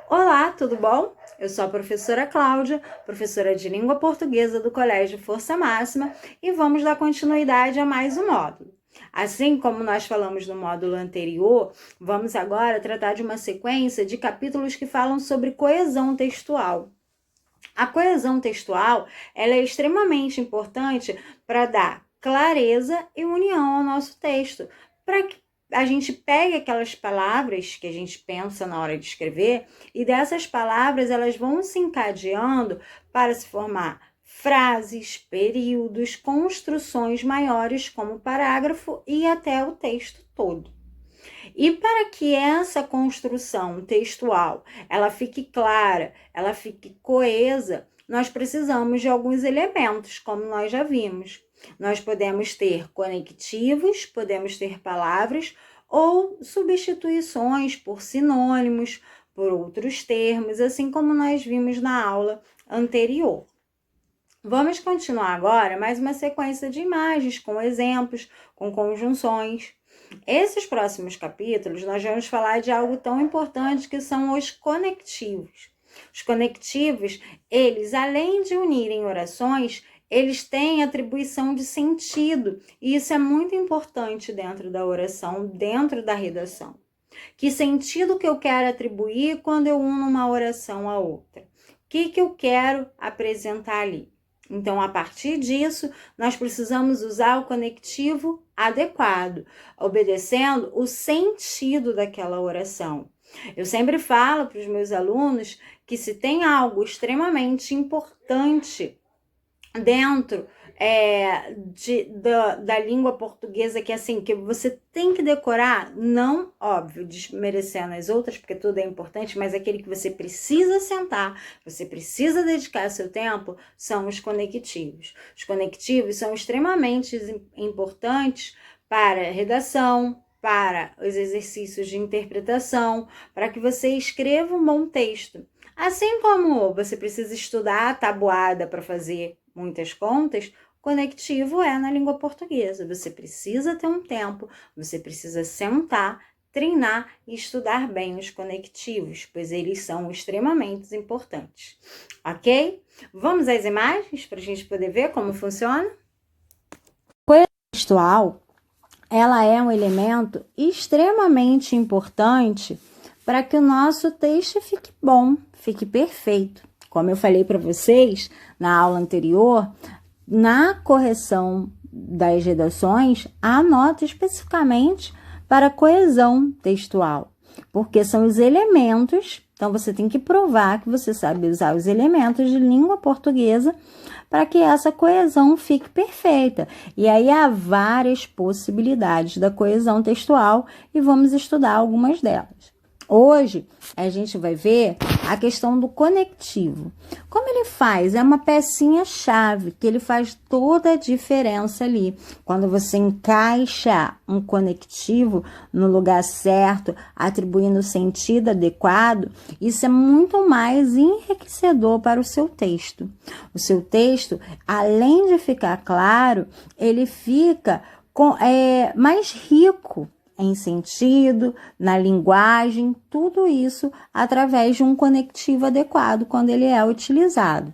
Olá, tudo bom? Eu sou a professora Cláudia, professora de língua portuguesa do Colégio Força Máxima, e vamos dar continuidade a mais um módulo. Assim como nós falamos no módulo anterior, vamos agora tratar de uma sequência de capítulos que falam sobre coesão textual. A coesão textual, ela é extremamente importante para dar clareza e união ao nosso texto, para que a gente pegue aquelas palavras que a gente pensa na hora de escrever e dessas palavras elas vão se encadeando para se formar frases, períodos, construções maiores como parágrafo e até o texto todo. E para que essa construção textual ela fique clara, ela fique coesa, nós precisamos de alguns elementos, como nós já vimos. Nós podemos ter conectivos, podemos ter palavras ou substituições por sinônimos, por outros termos, assim como nós vimos na aula anterior. Vamos continuar agora mais uma sequência de imagens com exemplos, com conjunções. Esses próximos capítulos nós vamos falar de algo tão importante que são os conectivos. Os conectivos, eles além de unirem orações, eles têm atribuição de sentido, e isso é muito importante dentro da oração, dentro da redação. Que sentido que eu quero atribuir quando eu uno uma oração a outra? O que eu quero apresentar ali? Então, a partir disso, nós precisamos usar o conectivo adequado, obedecendo o sentido daquela oração. Eu sempre falo para os meus alunos que se tem algo extremamente importante dentro da língua portuguesa, que assim, que você tem que decorar, não, óbvio, desmerecendo as outras, porque tudo é importante, mas aquele que você precisa sentar, você precisa dedicar seu tempo, são os conectivos. Os conectivos são extremamente importantes para a redação, para os exercícios de interpretação, para que você escreva um bom texto. Assim como você precisa estudar a tabuada para fazer muitas contas, conectivo é na língua portuguesa. Você precisa ter um tempo, você precisa sentar, treinar e estudar bem os conectivos, pois eles são extremamente importantes. Ok? Vamos às imagens para a gente poder ver como funciona? A coesão textual, ela é um elemento extremamente importante para que o nosso texto fique bom, fique perfeito. Como eu falei para vocês na aula anterior, na correção das redações, há nota especificamente para coesão textual, porque são os elementos, então você tem que provar que você sabe usar os elementos de língua portuguesa para que essa coesão fique perfeita. E aí há várias possibilidades da coesão textual e vamos estudar algumas delas. Hoje, a gente vai ver a questão do conectivo. Como ele faz? É uma pecinha-chave, que ele faz toda a diferença ali. Quando você encaixa um conectivo no lugar certo, atribuindo o sentido adequado, isso é muito mais enriquecedor para o seu texto. O seu texto, além de ficar claro, ele fica mais rico em sentido, na linguagem, tudo isso através de um conectivo adequado quando ele é utilizado.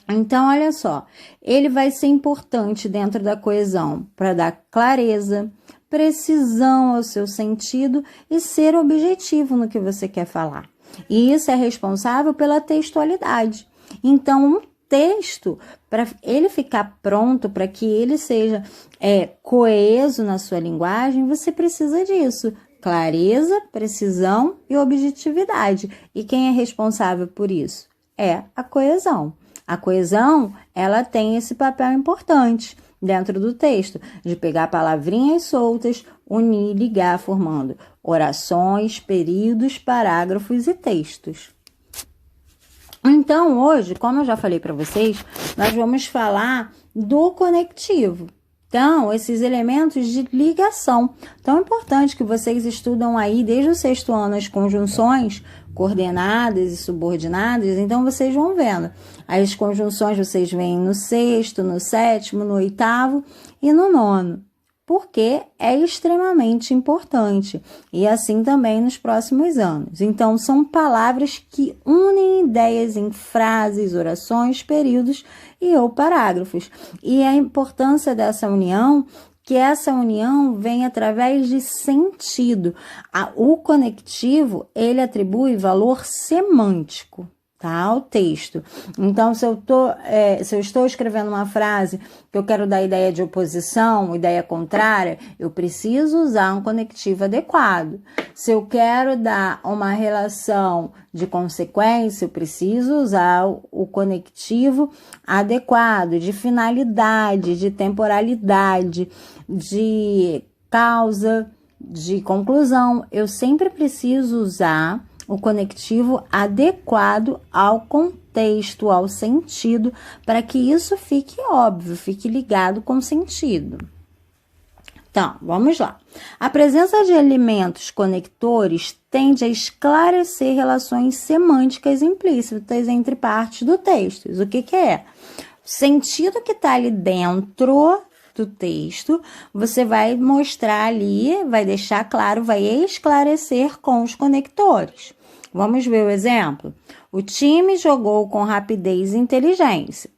Então, olha só, ele vai ser importante dentro da coesão para dar clareza, precisão ao seu sentido e ser objetivo no que você quer falar. E isso é responsável pela textualidade. Então, um texto, para ele ficar pronto, para que ele seja coeso na sua linguagem, você precisa disso: clareza, precisão e objetividade. E quem é responsável por isso? É a coesão. A coesão, ela tem esse papel importante dentro do texto, de pegar palavrinhas soltas, unir e ligar, formando orações, períodos, parágrafos e textos. Então, hoje, como eu já falei para vocês, nós vamos falar do conectivo. Então, esses elementos de ligação. Tão importante que vocês estudam aí desde o 6º ano as conjunções coordenadas e subordinadas. Então, vocês vão vendo. As conjunções vocês veem no 6º, no 7º, no 8º e no 9º. porque é extremamente importante, e assim também nos próximos anos. Então, são palavras que unem ideias em frases, orações, períodos e ou parágrafos. E a importância dessa união, que essa união vem através de sentido. O conectivo, ele atribui valor semântico, tá, ao texto. Então, se eu estou escrevendo uma frase que eu quero dar ideia de oposição, ideia contrária, eu preciso usar um conectivo adequado. Se eu quero dar uma relação de consequência, eu preciso usar o conectivo adequado, de finalidade, de temporalidade, de causa, de conclusão. Eu sempre preciso usar o conectivo adequado ao contexto, ao sentido, para que isso fique óbvio, fique ligado com sentido. Então, vamos lá. A presença de elementos conectores tende a esclarecer relações semânticas implícitas entre partes do texto. O que é? O sentido que está ali dentro do texto, você vai mostrar ali, vai deixar claro, vai esclarecer com os conectores. Vamos ver o exemplo? O time jogou com rapidez e inteligência.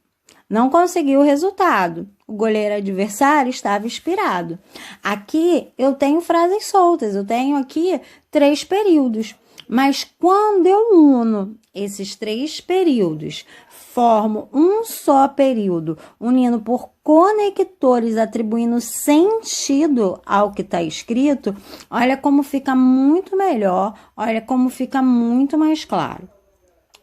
Não conseguiu o resultado. O goleiro adversário estava inspirado. Aqui eu tenho frases soltas, eu tenho aqui 3 períodos. Mas quando eu uno esses 3 períodos, formo um só período, unindo por conectores, atribuindo sentido ao que está escrito, olha como fica muito melhor, olha como fica muito mais claro.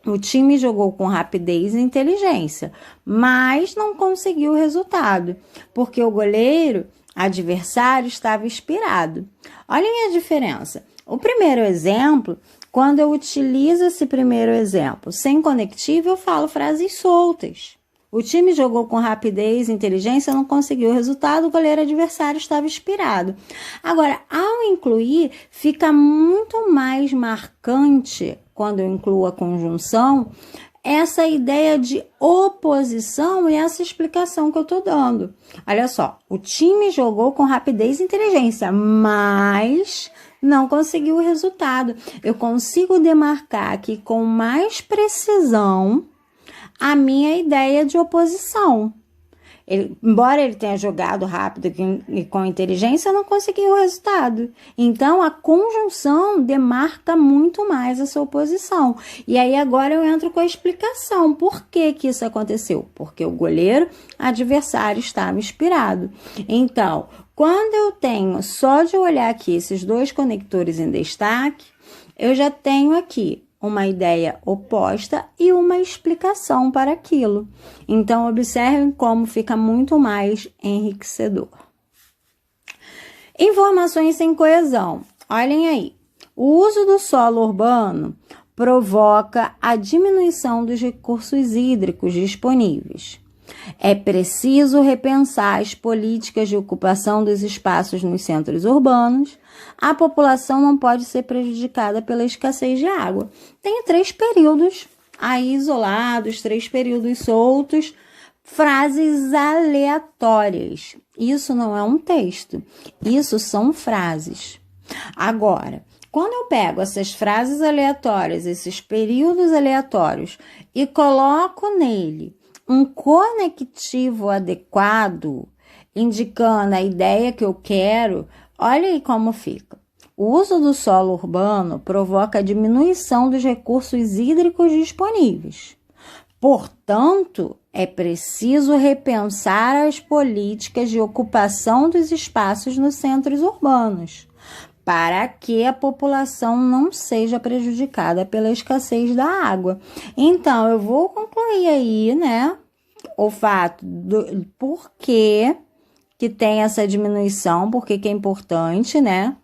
O time jogou com rapidez e inteligência, mas não conseguiu o resultado, porque o goleiro adversário estava inspirado. Olhem a diferença. O primeiro exemplo, quando eu utilizo esse primeiro exemplo sem conectivo, eu falo frases soltas. O time jogou com rapidez e inteligência, não conseguiu o resultado, o goleiro adversário estava inspirado. Agora, ao incluir, fica muito mais marcante, quando eu incluo a conjunção, essa ideia de oposição e essa explicação que eu estou dando. Olha só, o time jogou com rapidez e inteligência, mas não conseguiu o resultado. Eu consigo demarcar aqui com mais precisão a minha ideia de oposição. Embora ele tenha jogado rápido e com inteligência, não conseguiu o resultado. Então, a conjunção demarca muito mais essa oposição. E aí, agora eu entro com a explicação. Por que que isso aconteceu? Porque o goleiro adversário estava inspirado. Então, quando eu tenho, só de olhar aqui esses 2 conectores em destaque, eu já tenho aqui uma ideia oposta e uma explicação para aquilo. Então, observem como fica muito mais enriquecedor. Informações sem coesão. Olhem aí. O uso do solo urbano provoca a diminuição dos recursos hídricos disponíveis. É preciso repensar as políticas de ocupação dos espaços nos centros urbanos. A população não pode ser prejudicada pela escassez de água. Tem 3 períodos aí isolados, 3 períodos soltos, frases aleatórias. Isso não é um texto, isso são frases. Agora, quando eu pego essas frases aleatórias, esses períodos aleatórios e coloco nele um conectivo adequado, indicando a ideia que eu quero, olha aí como fica. O uso do solo urbano provoca a diminuição dos recursos hídricos disponíveis. Portanto, é preciso repensar as políticas de ocupação dos espaços nos centros urbanos, para que a população não seja prejudicada pela escassez da água. Então, eu vou concluir aí, né, o fato do porquê que tem essa diminuição, porque que é importante, né,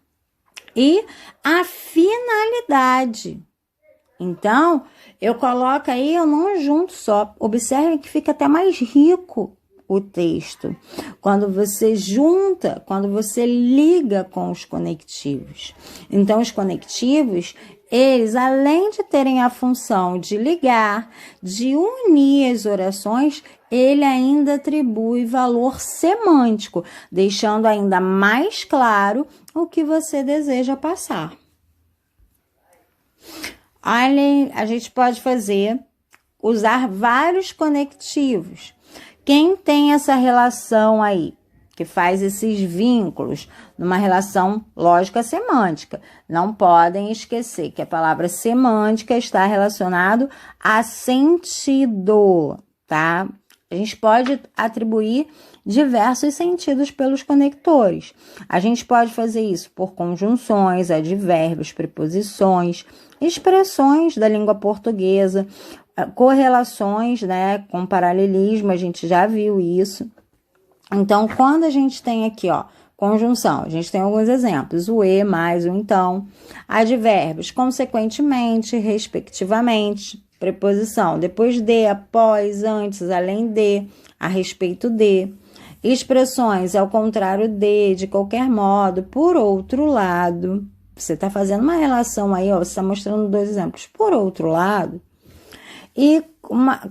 e a finalidade. Então, eu coloco aí, eu não junto só. Observe que fica até mais rico o texto, quando você junta, quando você liga com os conectivos. Então, os conectivos, eles, além de terem a função de ligar, de unir as orações, ele ainda atribui valor semântico, deixando ainda mais claro o que você deseja passar. Além, a gente pode usar vários conectivos. Quem tem essa relação aí, que faz esses vínculos numa relação lógica semântica, não podem esquecer que a palavra semântica está relacionado a sentido, tá? A gente pode atribuir diversos sentidos pelos conectores. A gente pode fazer isso por conjunções, advérbios, preposições, expressões da língua portuguesa, correlações, né, com paralelismo, a gente já viu isso. Então, quando a gente tem aqui, ó, conjunção, a gente tem alguns exemplos, o e mais o então, advérbios, consequentemente, respectivamente, preposição, depois de, após, antes, além de, a respeito de, expressões ao contrário de qualquer modo, por outro lado, você está fazendo uma relação aí, ó, você está mostrando 2 exemplos, por outro lado, e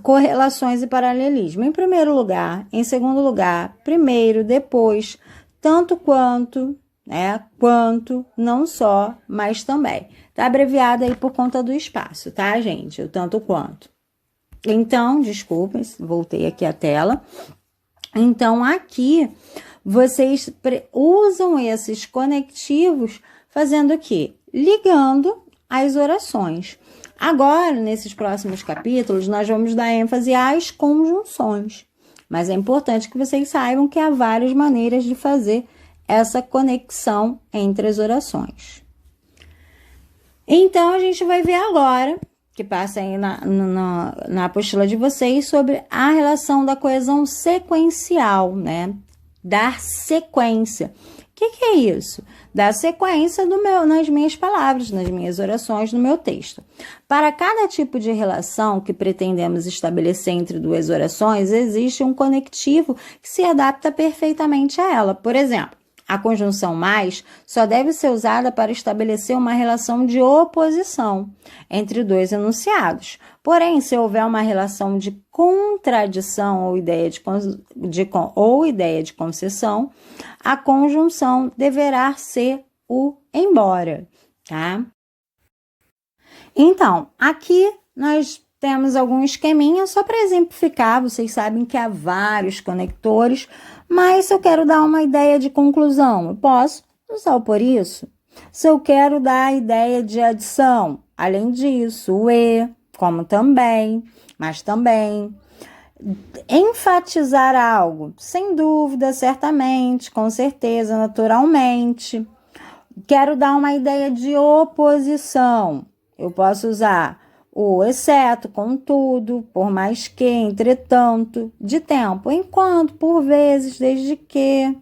correlações e paralelismo. Em primeiro lugar, em segundo lugar, primeiro, depois, tanto quanto, né? Quanto, não só, mas também. Tá abreviado aí por conta do espaço, tá, gente? O tanto quanto. Então, desculpem, voltei aqui a tela. Então, aqui, vocês usam esses conectivos fazendo o quê? Ligando as orações. Agora, nesses próximos capítulos, nós vamos dar ênfase às conjunções. Mas é importante que vocês saibam que há várias maneiras de fazer essa conexão entre as orações. Então, a gente vai ver agora, que passa aí na apostila de vocês, sobre a relação da coesão sequencial, né? Dar sequência. O que é isso? Dar sequência nas minhas palavras, nas minhas orações, no meu texto. Para cada tipo de relação que pretendemos estabelecer entre 2 orações, existe um conectivo que se adapta perfeitamente a ela. Por exemplo, a conjunção mais só deve ser usada para estabelecer uma relação de oposição entre 2 enunciados. Porém, se houver uma relação de contradição ou ideia de concessão, a conjunção deverá ser o embora, tá? Então, aqui nós temos algum esqueminha só para exemplificar. Vocês sabem que há vários conectores, mas se eu quero dar uma ideia de conclusão, eu posso usar o por isso. Se eu quero dar a ideia de adição, além disso, o e, como também, mas também. Enfatizar algo, sem dúvida, certamente, com certeza, naturalmente. Quero dar uma ideia de oposição. Eu posso usar o exceto, contudo, por mais que, entretanto, de tempo, enquanto, por vezes, desde que.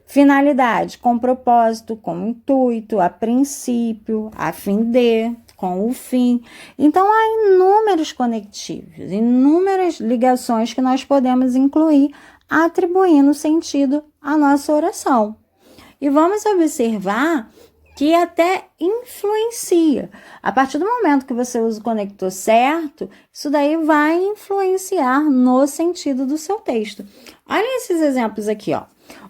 Finalidade, com propósito, com intuito, a princípio, a fim de, com o fim. Então, há inúmeros conectivos, inúmeras ligações que nós podemos incluir, atribuindo sentido à nossa oração. E vamos observar que até influencia. A partir do momento que você usa o conector certo, isso daí vai influenciar no sentido do seu texto. Olha esses exemplos aqui, ó.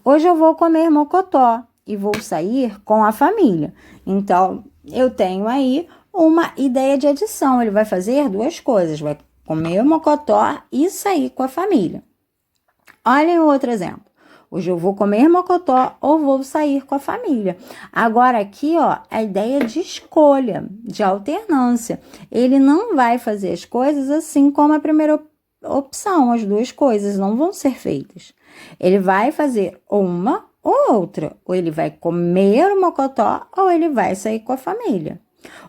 Hoje eu vou comer mocotó e vou sair com a família. Então, eu tenho aí uma ideia de adição. Ele vai fazer 2 coisas, vai comer mocotó e sair com a família. Olhem o outro exemplo. Hoje eu vou comer mocotó ou vou sair com a família. Agora aqui, ó, a ideia de escolha, de alternância. Ele não vai fazer as coisas assim como a primeira opção. As 2 coisas não vão ser feitas. Ele vai fazer uma ou outra. Ou ele vai comer o mocotó ou ele vai sair com a família.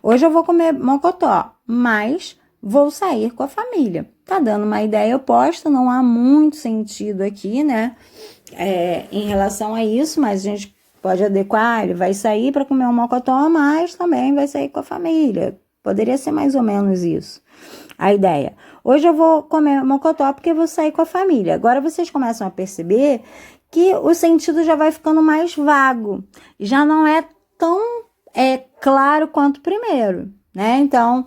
Hoje eu vou comer mocotó, mas vou sair com a família. Tá dando uma ideia oposta, não há muito sentido aqui, né? Em relação a isso, mas a gente pode adequar, ele vai sair para comer um mocotó, mas também vai sair com a família. Poderia ser mais ou menos isso. A ideia. Hoje eu vou comer mocotó porque eu vou sair com a família. Agora vocês começam a perceber que o sentido já vai ficando mais vago. Já não é tão claro quanto o primeiro. né? Então,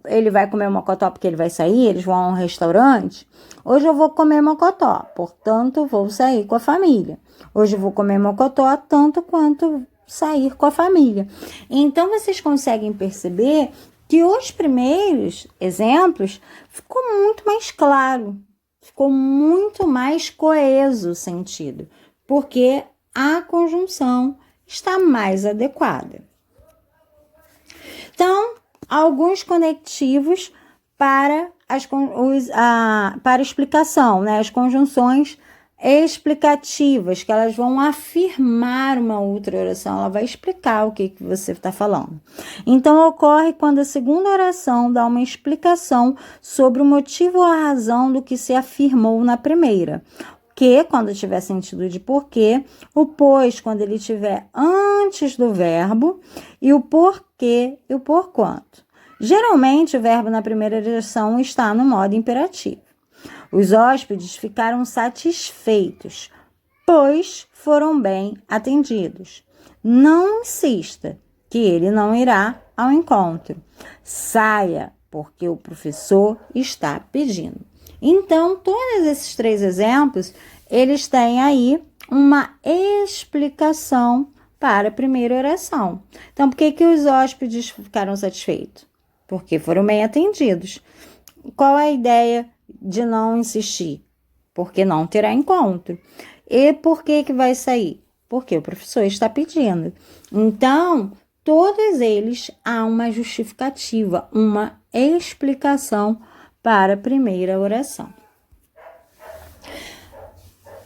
ele vai comer mocotó porque ele vai sair, eles vão a um restaurante. Hoje eu vou comer mocotó, portanto, vou sair com a família. Hoje eu vou comer mocotó tanto quanto sair com a família. Então, vocês conseguem perceber que os primeiros exemplos ficou muito mais claro, ficou muito mais coeso o sentido, porque a conjunção está mais adequada. Então, alguns conectivos para para explicação, né? As conjunções explicativas, que elas vão afirmar uma outra oração, ela vai explicar o que você está falando. Então, ocorre quando a segunda oração dá uma explicação sobre o motivo ou a razão do que se afirmou na primeira. Que, quando tiver sentido de porquê, o pois, quando ele estiver antes do verbo, e o porquê e o porquanto. Geralmente, o verbo na primeira oração está no modo imperativo. Os hóspedes ficaram satisfeitos, pois foram bem atendidos. Não insista que ele não irá ao encontro. Saia, porque o professor está pedindo. Então, todos esses 3 exemplos, eles têm aí uma explicação para a primeira oração. Então, por que os hóspedes ficaram satisfeitos? Porque foram bem atendidos. Qual a ideia de não insistir? Porque não terá encontro. E por que vai sair? Porque o professor está pedindo. Então, todos eles há uma justificativa, uma explicação para a primeira oração.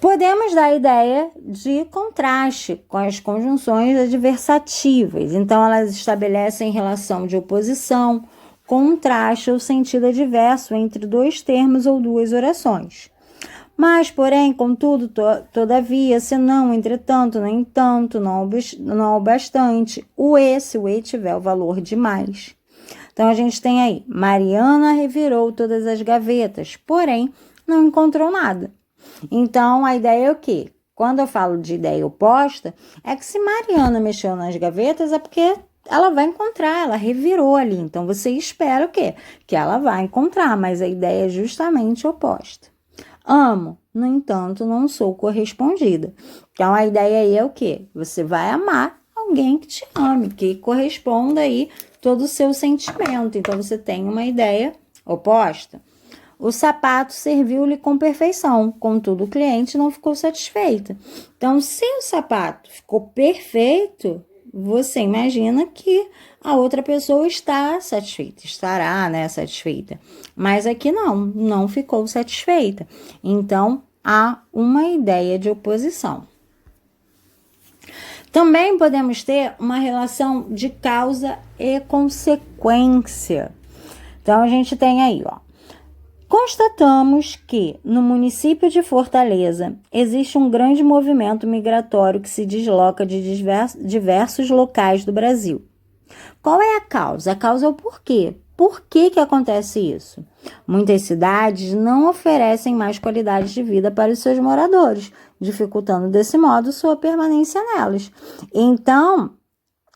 Podemos dar a ideia de contraste com as conjunções adversativas. Então, elas estabelecem relação de oposição, contraste ou sentido adverso entre 2 termos ou 2 orações. Mas, porém, contudo, todavia, senão, entretanto, nem tanto, não o bastante, o e, se o e tiver o valor de mais. Então, a gente tem aí, Mariana revirou todas as gavetas, porém, não encontrou nada. Então, a ideia é o quê? Quando eu falo de ideia oposta, é que se Mariana mexeu nas gavetas, é porque ela vai encontrar, ela revirou ali. Então, você espera o quê? Que ela vai encontrar, mas a ideia é justamente oposta. Amo, no entanto, não sou correspondida. Então, a ideia aí é o quê? Você vai amar alguém que te ame, que corresponda aí todo o seu sentimento. Então, você tem uma ideia oposta. O sapato serviu-lhe com perfeição, contudo, o cliente não ficou satisfeito. Então, se o sapato ficou perfeito, você imagina que a outra pessoa está satisfeita, estará, né, satisfeita. Mas aqui não ficou satisfeita. Então, há uma ideia de oposição. Também podemos ter uma relação de causa e consequência. Então, a gente tem aí, ó. Constatamos que, no município de Fortaleza, existe um grande movimento migratório que se desloca de diversos locais do Brasil. Qual é a causa? A causa é o porquê. Por que acontece isso? Muitas cidades não oferecem mais qualidade de vida para os seus moradores, dificultando desse modo sua permanência nelas. Então,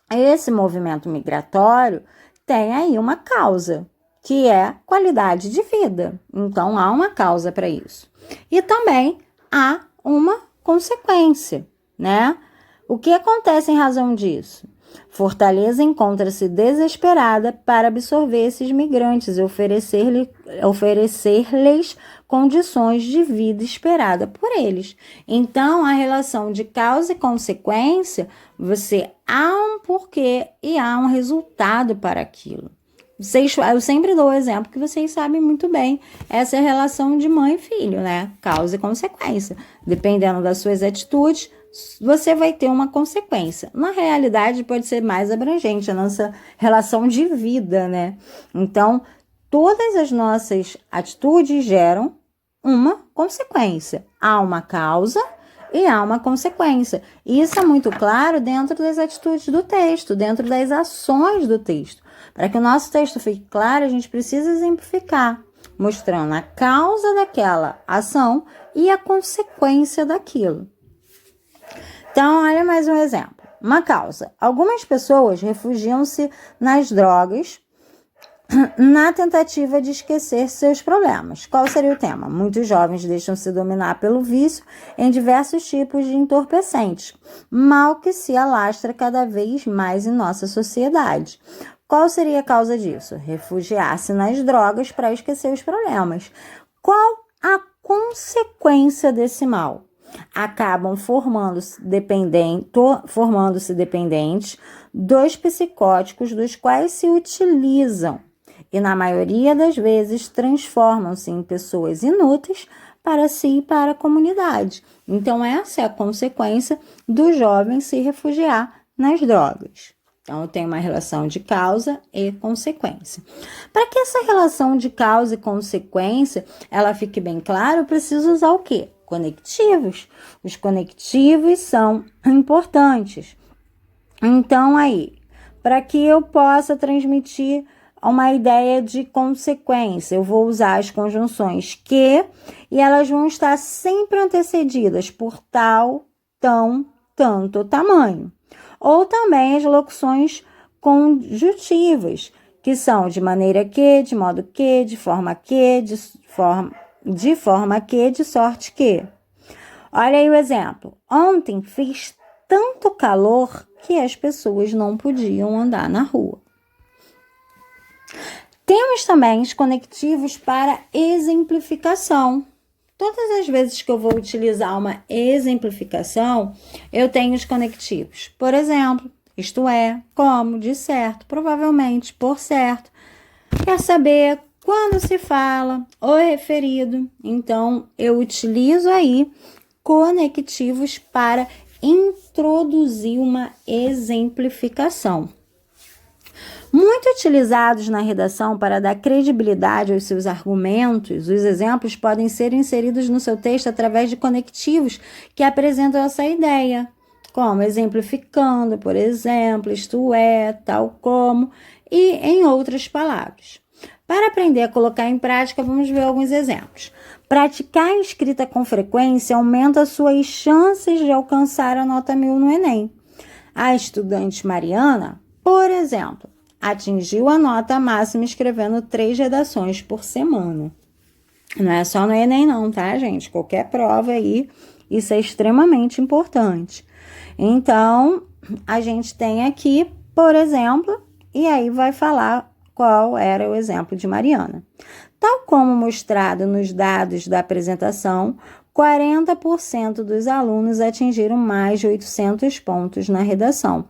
esse movimento migratório tem aí uma causa, que é qualidade de vida. Então, há uma causa para isso. E também há uma consequência, né? O que acontece em razão disso? Fortaleza encontra-se desesperada para absorver esses migrantes e oferecer-lhes condições de vida esperada por eles. Então, a relação de causa e consequência, há um porquê e há um resultado para aquilo. Eu sempre dou o exemplo que vocês sabem muito bem. Essa é a relação de mãe e filho, né? Causa e consequência. Dependendo das suas atitudes, você vai ter uma consequência. Na realidade, pode ser mais abrangente a nossa relação de vida, né? Então, todas as nossas atitudes geram uma consequência. Há uma causa e há uma consequência. E isso é muito claro dentro das atitudes do texto, dentro das ações do texto. Para que o nosso texto fique claro, a gente precisa exemplificar, mostrando a causa daquela ação e a consequência daquilo. Então, olha mais um exemplo. Uma causa. Algumas pessoas refugiam-se nas drogas na tentativa de esquecer seus problemas. Qual seria o tema? Muitos jovens deixam-se dominar pelo vício em diversos tipos de entorpecentes, mal que se alastra cada vez mais em nossa sociedade. Qual seria a causa disso? Refugiar-se nas drogas para esquecer os problemas. Qual a consequência desse mal? Acabam formando-se dependentes dos psicóticos dos quais se utilizam e, na maioria das vezes, transformam-se em pessoas inúteis para si e para a comunidade. Então, essa é a consequência do jovem se refugiar nas drogas. Então, eu tenho uma relação de causa e consequência. Para que essa relação de causa e consequência ela fique bem clara, eu preciso usar o quê? Conectivos. Os conectivos são importantes. Então, aí, para que eu possa transmitir uma ideia de consequência, eu vou usar as conjunções que, e elas vão estar sempre antecedidas por tal, tão, tanto, tamanho. Ou também as locuções conjuntivas, que são de maneira que, de modo que, de forma que, de forma que, de sorte que. Olha aí o exemplo. Ontem fez tanto calor que as pessoas não podiam andar na rua. Temos também os conectivos para exemplificação. Todas as vezes que eu vou utilizar uma exemplificação, eu tenho os conectivos. Por exemplo, isto é, como, de certo, provavelmente, por certo. Quer saber quando se fala o referido. Então, eu utilizo aí conectivos para introduzir uma exemplificação. Muito utilizados na redação para dar credibilidade aos seus argumentos, os exemplos podem ser inseridos no seu texto através de conectivos que apresentam essa ideia, como exemplificando, por exemplo, isto é, tal como, e em outras palavras. Para aprender a colocar em prática, vamos ver alguns exemplos. Praticar a escrita com frequência aumenta suas chances de alcançar a nota 1000 no Enem. A estudante Mariana, por exemplo, atingiu a nota máxima escrevendo 3 redações por semana. Não é só no Enem não, tá, gente? Qualquer prova aí, isso é extremamente importante. Então, a gente tem aqui, por exemplo, e aí vai falar qual era o exemplo de Mariana. Tal como mostrado nos dados da apresentação, 40% dos alunos atingiram mais de 800 pontos na redação.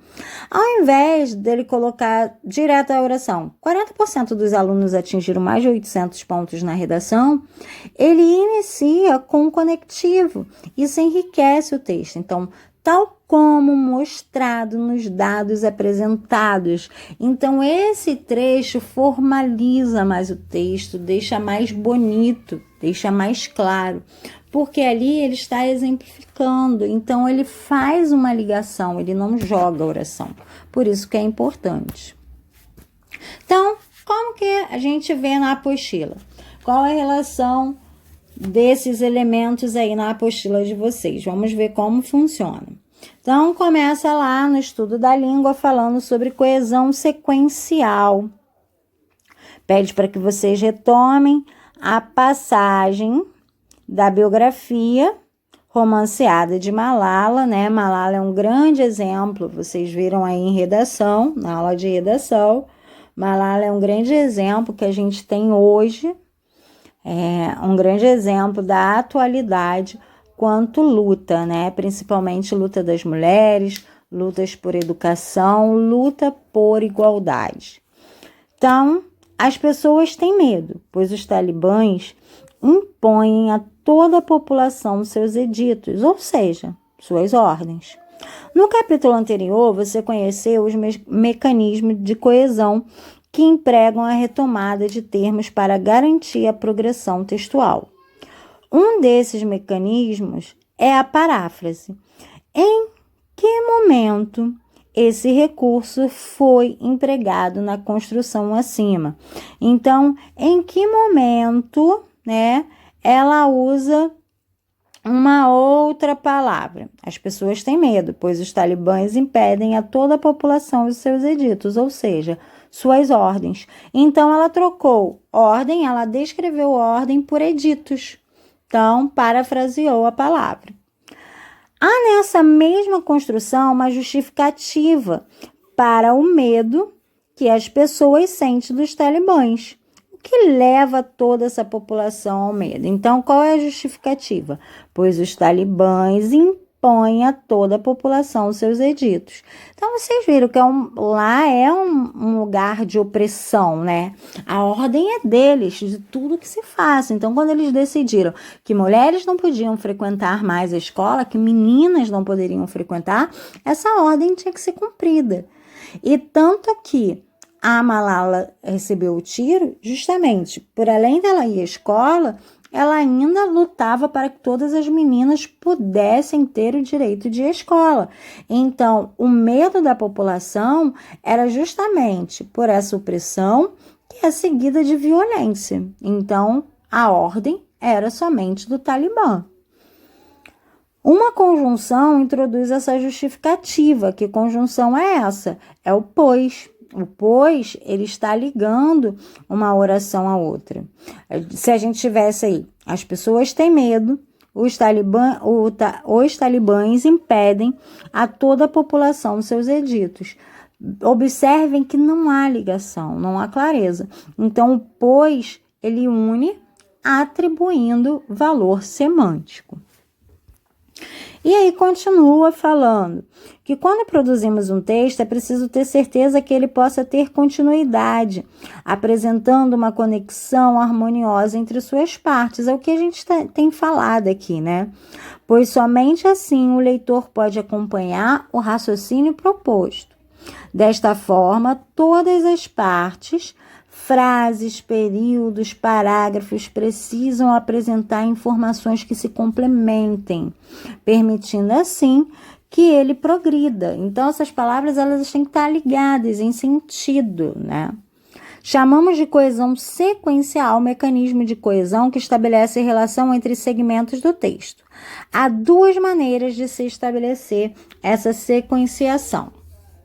Ao invés dele colocar direto a oração, 40% dos alunos atingiram mais de 800 pontos na redação, ele inicia com um conectivo. Isso enriquece o texto. Então, tal como mostrado nos dados apresentados. Então, esse trecho formaliza mais o texto, deixa mais bonito, deixa mais claro. Porque ali ele está exemplificando, então ele faz uma ligação, ele não joga a oração. Por isso que é importante. Então, como que a gente vê na apostila? Qual é a relação desses elementos aí na apostila de vocês? Vamos ver como funciona. Então, começa lá no estudo da língua falando sobre coesão sequencial. Pede para que vocês retomem a passagem da biografia romanceada de Malala, né? Malala é um grande exemplo, vocês viram aí em redação, na aula de redação. Malala é um grande exemplo que a gente tem hoje, um grande exemplo da atualidade quanto luta, né? Principalmente luta das mulheres, lutas por educação, luta por igualdade. Então, as pessoas têm medo, pois os talibãs impõem a toda a população seus editos, ou seja, suas ordens. No capítulo anterior, você conheceu os mecanismos de coesão que empregam a retomada de termos para garantir a progressão textual. Um desses mecanismos é a paráfrase. Em que momento esse recurso foi empregado na construção acima? Então, em que momento, né, ela usa uma outra palavra? As pessoas têm medo, pois os talibãs impedem a toda a população os seus editos, ou seja, suas ordens. Então, ela trocou ordem, ela descreveu ordem por editos. Então, parafraseou a palavra. Há nessa mesma construção uma justificativa para o medo que as pessoas sentem dos talibãs. O que leva toda essa população ao medo? Então, qual é a justificativa? Pois os talibãs impõem a toda a população os seus editos. Então, vocês viram que lá é um lugar de opressão, né? A ordem é deles, de tudo que se faça. Então, quando eles decidiram que mulheres não podiam frequentar mais a escola, que meninas não poderiam frequentar, essa ordem tinha que ser cumprida. E tanto que a Malala recebeu o tiro justamente por além dela ir à escola, ela ainda lutava para que todas as meninas pudessem ter o direito de ir à escola. Então, o medo da população era justamente por essa opressão que é seguida de violência. Então, a ordem era somente do Talibã. Uma conjunção introduz essa justificativa. Que conjunção é essa? É o pois. O pois, ele está ligando uma oração à outra. Se a gente tivesse aí, as pessoas têm medo, os talibãs impedem a toda a população seus editos. Observem que não há ligação, não há clareza. Então, o pois, ele une atribuindo valor semântico. E aí continua falando que quando produzimos um texto é preciso ter certeza que ele possa ter continuidade, apresentando uma conexão harmoniosa entre suas partes. É o que a gente tem falado aqui, né? Pois somente assim o leitor pode acompanhar o raciocínio proposto. Desta forma, todas as partes, frases, períodos, parágrafos precisam apresentar informações que se complementem, permitindo assim que ele progrida. Então, essas palavras elas têm que estar ligadas em sentido, né? Chamamos de coesão sequencial o mecanismo de coesão que estabelece a relação entre segmentos do texto. Há duas maneiras de se estabelecer essa sequenciação.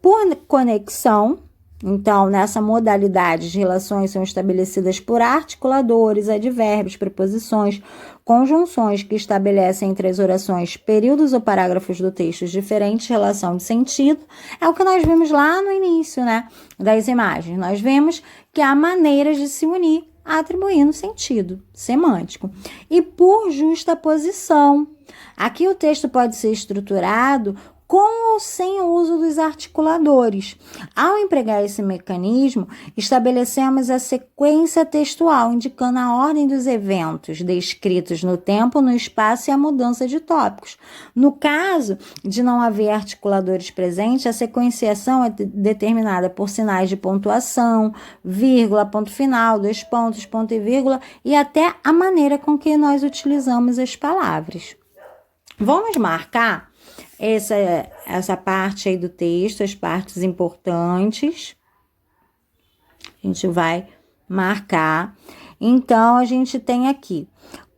Por conexão. Então, nessa modalidade, as relações são estabelecidas por articuladores, advérbios, preposições, conjunções que estabelecem entre as orações períodos ou parágrafos do texto diferentes relação de sentido. É o que nós vimos lá no início, né, das imagens. Nós vemos que há maneiras de se unir atribuindo sentido semântico. E por justaposição. Aqui o texto pode ser estruturado com ou sem o uso dos articuladores. Ao empregar esse mecanismo, estabelecemos a sequência textual, indicando a ordem dos eventos descritos no tempo, no espaço e a mudança de tópicos. No caso de não haver articuladores presentes, a sequenciação é determinada por sinais de pontuação, vírgula, ponto final, dois pontos, ponto e vírgula, e até a maneira com que nós utilizamos as palavras. Vamos marcar essa parte aí do texto, as partes importantes. A gente vai marcar. Então, a gente tem aqui.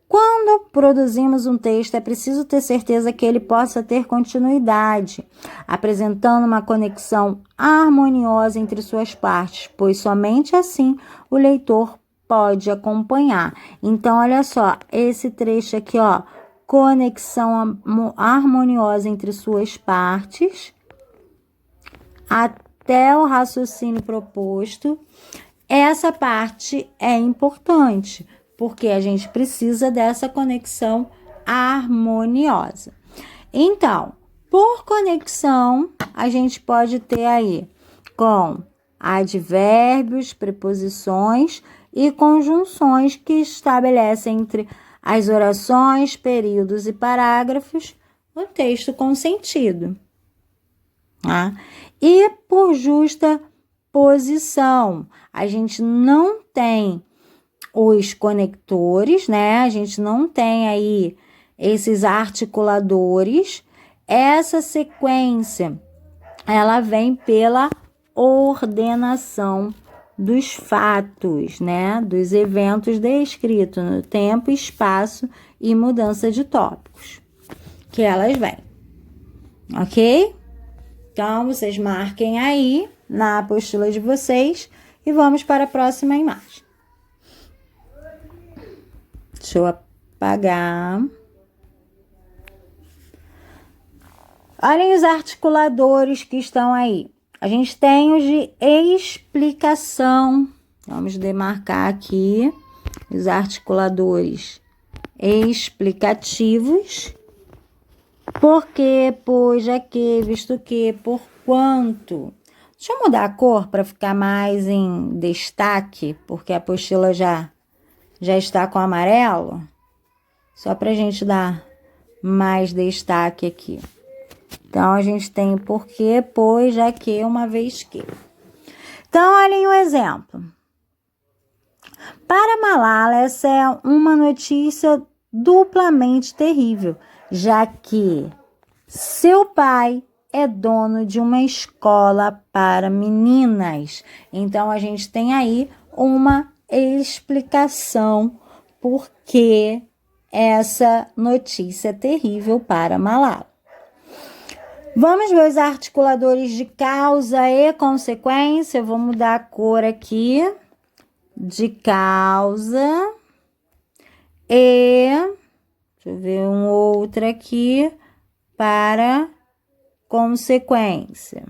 Quando produzimos um texto, é preciso ter certeza que ele possa ter continuidade, apresentando uma conexão harmoniosa entre suas partes, pois somente assim o leitor pode acompanhar. Então, olha só, esse trecho aqui, ó. Conexão harmoniosa entre suas partes, até o raciocínio proposto. Essa parte é importante, porque a gente precisa dessa conexão harmoniosa. Então, por conexão, a gente pode ter aí com advérbios, preposições e conjunções que estabelecem entre as orações, períodos e parágrafos, o texto com sentido. Tá? E por justa posição, a gente não tem os conectores, né? A gente não tem aí esses articuladores. Essa sequência, ela vem pela ordenação dos fatos, né? Dos eventos descritos no tempo, espaço e mudança de tópicos, que elas vêm, ok? Então, vocês marquem aí na apostila de vocês E vamos para a próxima imagem. Deixa eu apagar. Olhem os articuladores que estão aí. A gente tem os de explicação. Vamos demarcar aqui os articuladores explicativos. Por quê, pois, já que, visto que, por quanto. Deixa eu mudar a cor para ficar mais em destaque, porque a apostila já está com amarelo. Só para a gente dar mais destaque aqui. Então, a gente tem o porquê, pois, já que, uma vez que. Então, olhem o exemplo. Para Malala, essa é uma notícia duplamente terrível, já que seu pai é dono de uma escola para meninas. Então, a gente tem aí uma explicação por que essa notícia é terrível para Malala. Vamos ver os articuladores de causa e consequência. Eu vou mudar a cor aqui. De causa e... Deixa eu ver um outro aqui para consequência.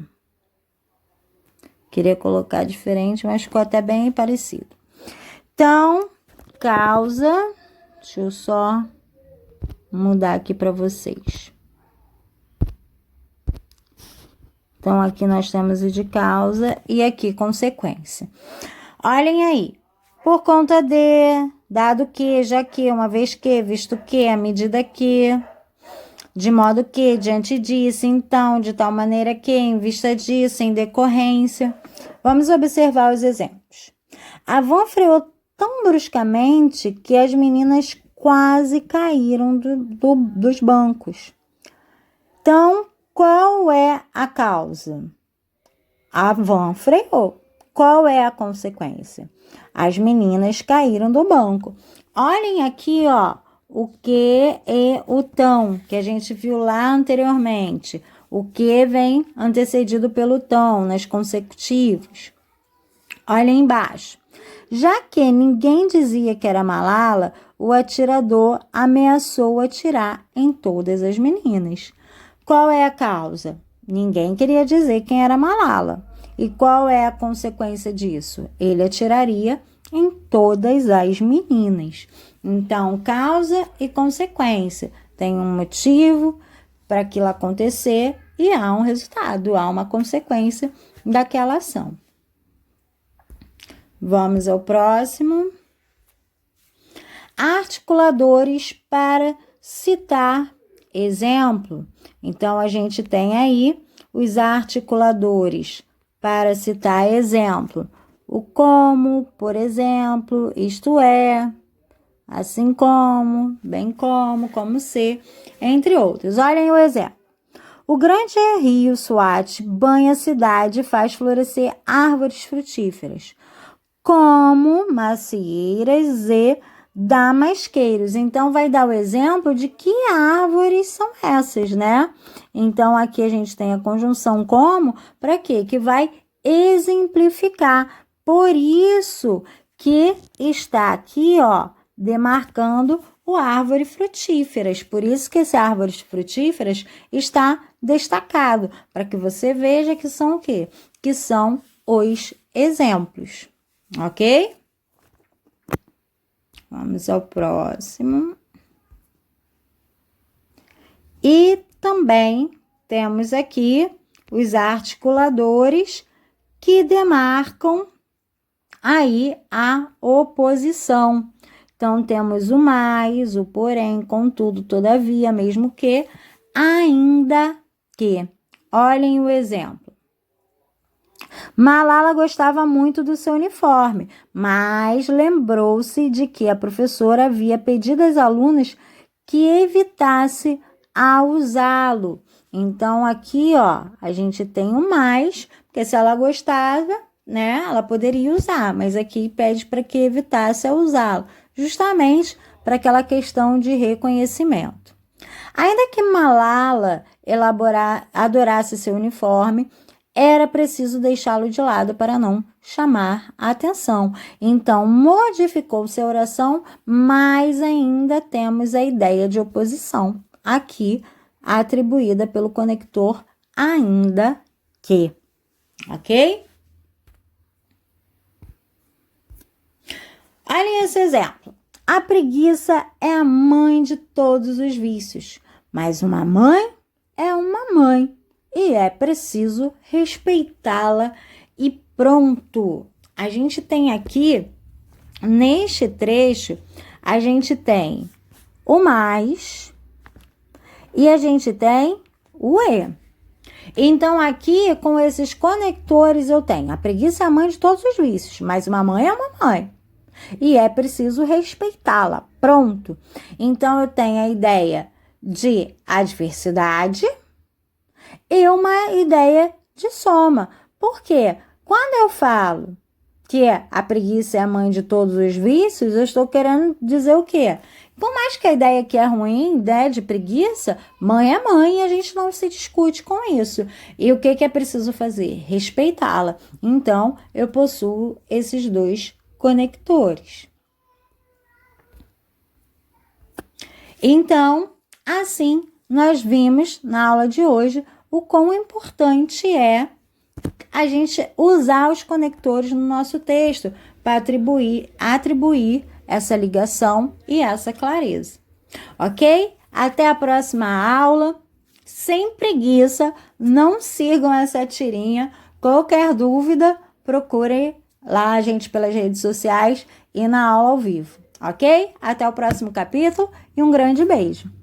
Queria colocar diferente, mas ficou até bem parecido. Então, causa... Deixa eu só mudar aqui para vocês. Então, aqui nós temos o de causa e aqui consequência. Olhem aí. Por conta de, dado que, já que, uma vez que, visto que, à medida que, de modo que, diante disso, então, de tal maneira que, em vista disso, em decorrência. Vamos observar os exemplos. A van freou tão bruscamente que as meninas quase caíram dos bancos. Então, qual é a causa? A van freou. Qual é a consequência? As meninas caíram do banco. Olhem aqui, ó, o que e o tão, que a gente viu lá anteriormente. O que vem antecedido pelo tão, nas consecutivas. Olhem embaixo. Já que ninguém dizia que era Malala, o atirador ameaçou atirar em todas as meninas. Qual é a causa? Ninguém queria dizer quem era Malala. E qual é a consequência disso? Ele atiraria em todas as meninas. Então, causa e consequência. Tem um motivo para aquilo acontecer e há um resultado, há uma consequência daquela ação. Vamos ao próximo. Articuladores para citar exemplo. Então, a gente tem aí os articuladores para citar exemplo. O como, por exemplo, isto é, assim como, bem como se, entre outros. Olhem o exemplo. O grande rio Swat banha a cidade e faz florescer árvores frutíferas, como macieiras e damasqueiros. Então, vai dar o exemplo de que árvores são essas, né? Então, aqui a gente tem a conjunção como, para quê? Que vai exemplificar. Por isso que está aqui, ó, demarcando o árvore frutíferas. Por isso que esse árvores frutíferas está destacado, para que você veja que são o quê? Que são os exemplos, ok? Vamos ao próximo. E também temos aqui os articuladores que demarcam aí a oposição. Então, temos o mais, o porém, contudo, todavia, mesmo que, ainda que. Olhem o exemplo. Malala gostava muito do seu uniforme, mas lembrou-se de que a professora havia pedido às alunas que evitasse a usá-lo. Então, aqui, ó, a gente tem o mais, porque se ela gostava, né, ela poderia usar, mas aqui pede para que evitasse a usá-lo, justamente para aquela questão de reconhecimento. Ainda que Malala adorasse seu uniforme, era preciso deixá-lo de lado para não chamar a atenção. Então, modificou-se a oração, mas ainda temos a ideia de oposição aqui, atribuída pelo conector ainda que. Ok? Olha esse exemplo. A preguiça é a mãe de todos os vícios, mas uma mãe é uma mãe e é preciso respeitá-la e pronto. A gente tem aqui, neste trecho, a gente tem o mais e a gente tem o e. Então, aqui, com esses conectores, eu tenho a preguiça é a mãe de todos os vícios, mas uma mãe é uma mãe. E é preciso respeitá-la. Pronto. Então, eu tenho a ideia de adversidade e uma ideia de soma. Por quê? Quando eu falo que a preguiça é a mãe de todos os vícios, eu estou querendo dizer o quê? Por mais que a ideia aqui é ruim, ideia de preguiça, mãe é mãe e a gente não se discute com isso. E o que é preciso fazer? Respeitá-la. Então, eu possuo esses dois conectores. Então, assim, nós vimos na aula de hoje o quão importante é a gente usar os conectores no nosso texto para atribuir essa ligação e essa clareza. Ok? Até a próxima aula. Sem preguiça, não sigam essa tirinha. Qualquer dúvida, procure lá a gente pelas redes sociais e na aula ao vivo. Ok? Até o próximo capítulo e um grande beijo.